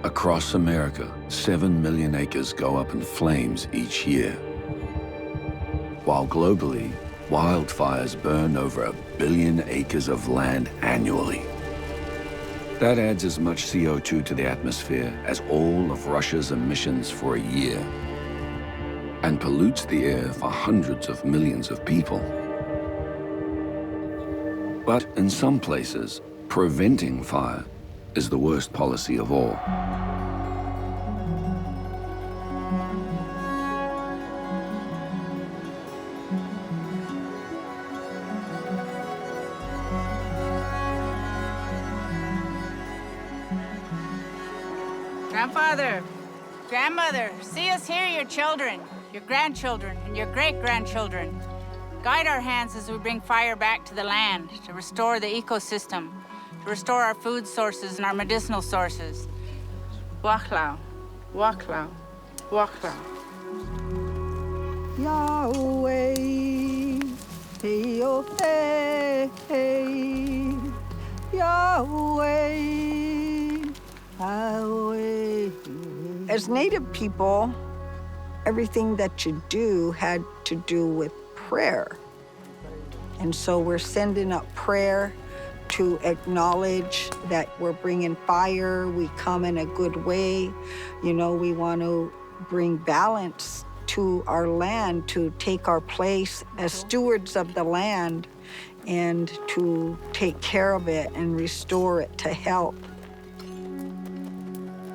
Across America, 7 million acres go up in flames each year. While globally, wildfires burn over 1 billion acres of land annually. That adds as much CO2 to the atmosphere as all of Russia's emissions for a year, and pollutes the air for hundreds of millions of people. But in some places, preventing fire is the worst policy of all. Grandfather, grandmother, see us here, your children, your grandchildren, and your great-grandchildren. Guide our hands as we bring fire back to the land, to restore the ecosystem, to restore our food sources and our medicinal sources. Waklau, waklau, waklau. Yahweh, hey, oh, hey, hey. Yahweh, Yahweh. As Native people, everything that you do had to do with prayer. And so we're sending up prayer to acknowledge that we're bringing fire, we come in a good way. You know, we want to bring balance to our land, to take our place as stewards of the land and to take care of it and restore it to health.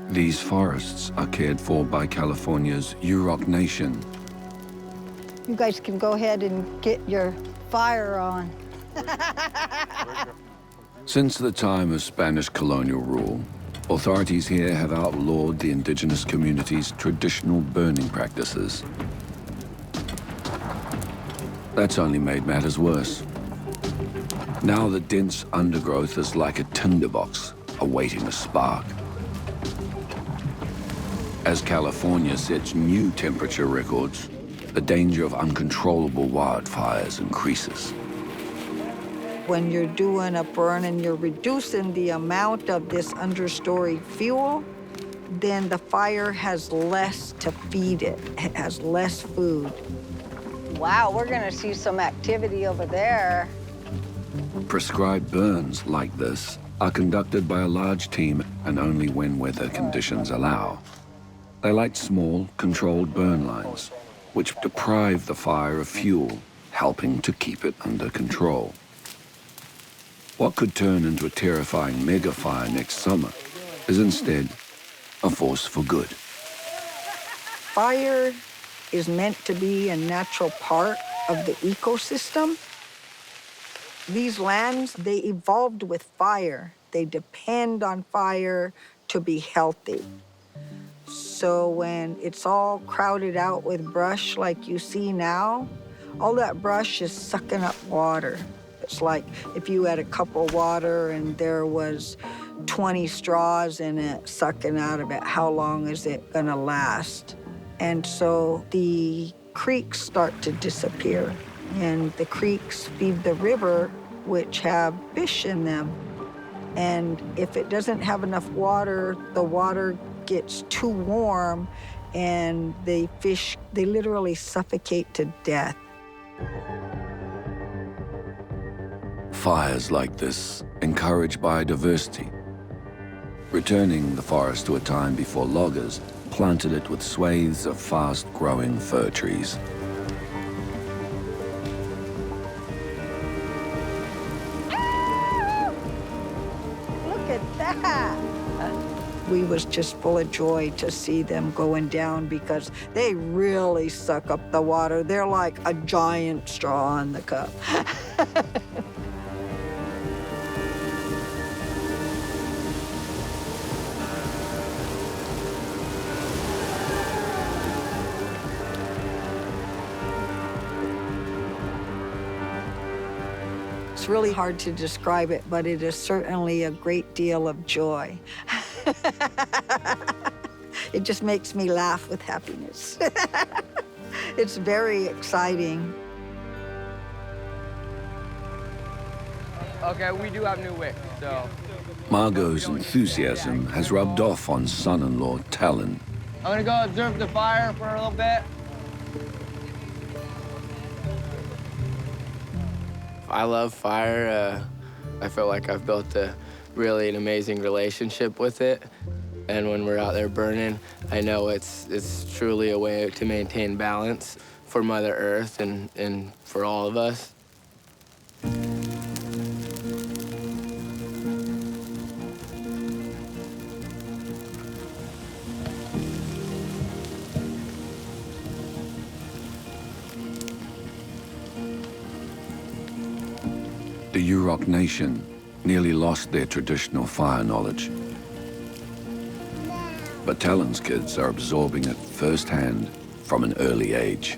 These forests are cared for by California's Yurok Nation. You guys can go ahead and get your fire on. Since the time of Spanish colonial rule, authorities here have outlawed the indigenous community's traditional burning practices. That's only made matters worse. Now the dense undergrowth is like a tinderbox awaiting a spark. As California sets new temperature records, the danger of uncontrollable wildfires increases. When you're doing a burn and you're reducing the amount of this understory fuel, then the fire has less to feed it. It has less food. Wow, we're gonna see some activity over there. Prescribed burns like this are conducted by a large team and only when weather conditions allow. They light small, controlled burn lines, which deprive the fire of fuel, helping to keep it under control. What could turn into a terrifying mega fire next summer is instead a force for good. Fire is meant to be a natural part of the ecosystem. These lands, they evolved with fire. They depend on fire to be healthy. So when it's all crowded out with brush like you see now, all that brush is sucking up water. It's like if you had a cup of water and there was 20 straws in it sucking out of it, how long is it gonna last? And so the creeks start to disappear, and the creeks feed the river, which have fish in them. And if it doesn't have enough water, the water gets too warm and the fish, they literally suffocate to death. Fires like this encourage biodiversity, returning the forest to a time before loggers planted it with swathes of fast-growing fir trees. Look at that. We was just full of joy to see them going down because they really suck up the water. They're like a giant straw in the cup. It's really hard to describe it, but it is certainly a great deal of joy. It just makes me laugh with happiness. It's very exciting. Okay, we do have new wick, so Margot's enthusiasm has rubbed off on son-in-law Talon. I'm gonna go observe the fire for a little bit. I love fire. I feel like I've built an amazing relationship with it. And when we're out there burning, I know it's truly a way to maintain balance for Mother Earth and for all of us. The Yurok Nation nearly lost their traditional fire knowledge. But Talon's kids are absorbing it firsthand from an early age.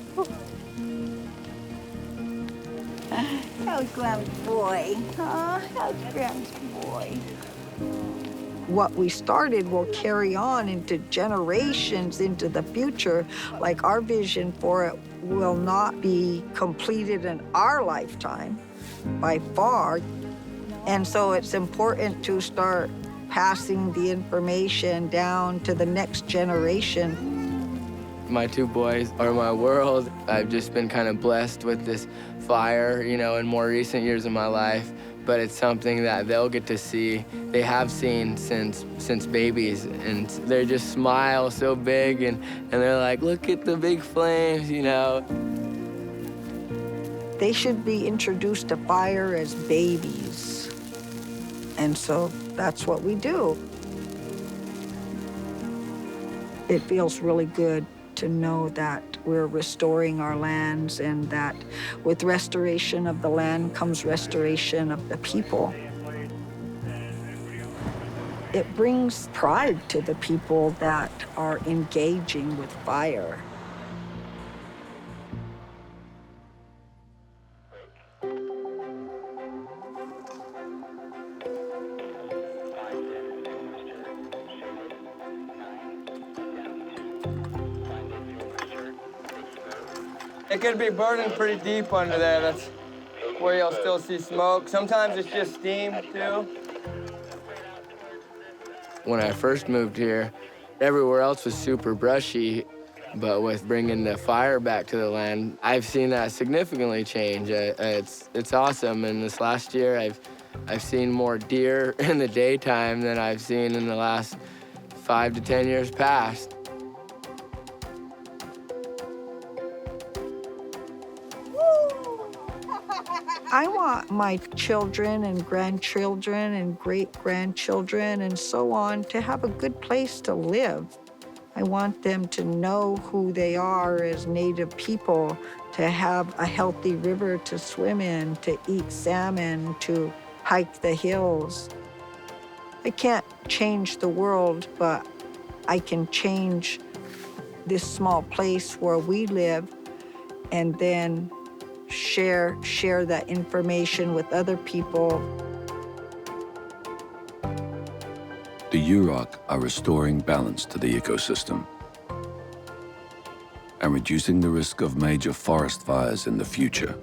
How's Gram's boy? How's Gram's boy? What we started will carry on into generations into the future. Like, our vision for it will not be completed in our lifetime by far. And so it's important to start passing the information down to the next generation. My two boys are my world. I've just been kind of blessed with this fire, in more recent years of my life, but it's something that they'll get to see. They have seen since babies, and they just smile so big, and they're like, look at the big flames, They should be introduced to fire as babies. And so that's what we do. It feels really good to know that we're restoring our lands, and that with restoration of the land comes restoration of the people. It brings pride to the people that are engaging with fire. It could be burning pretty deep under there. That's where you'll still see smoke. Sometimes it's just steam, too. When I first moved here, everywhere else was super brushy, but with bringing the fire back to the land, I've seen that significantly change. It's awesome. And this last year, I've seen more deer in the daytime than I've seen in the last 5 to 10 years past. I want my children and grandchildren and great-grandchildren and so on to have a good place to live. I want them to know who they are as Native people, to have a healthy river to swim in, to eat salmon, to hike the hills. I can't change the world, but I can change this small place where we live, and then share that information with other people. The Yurok are restoring balance to the ecosystem and reducing the risk of major forest fires in the future.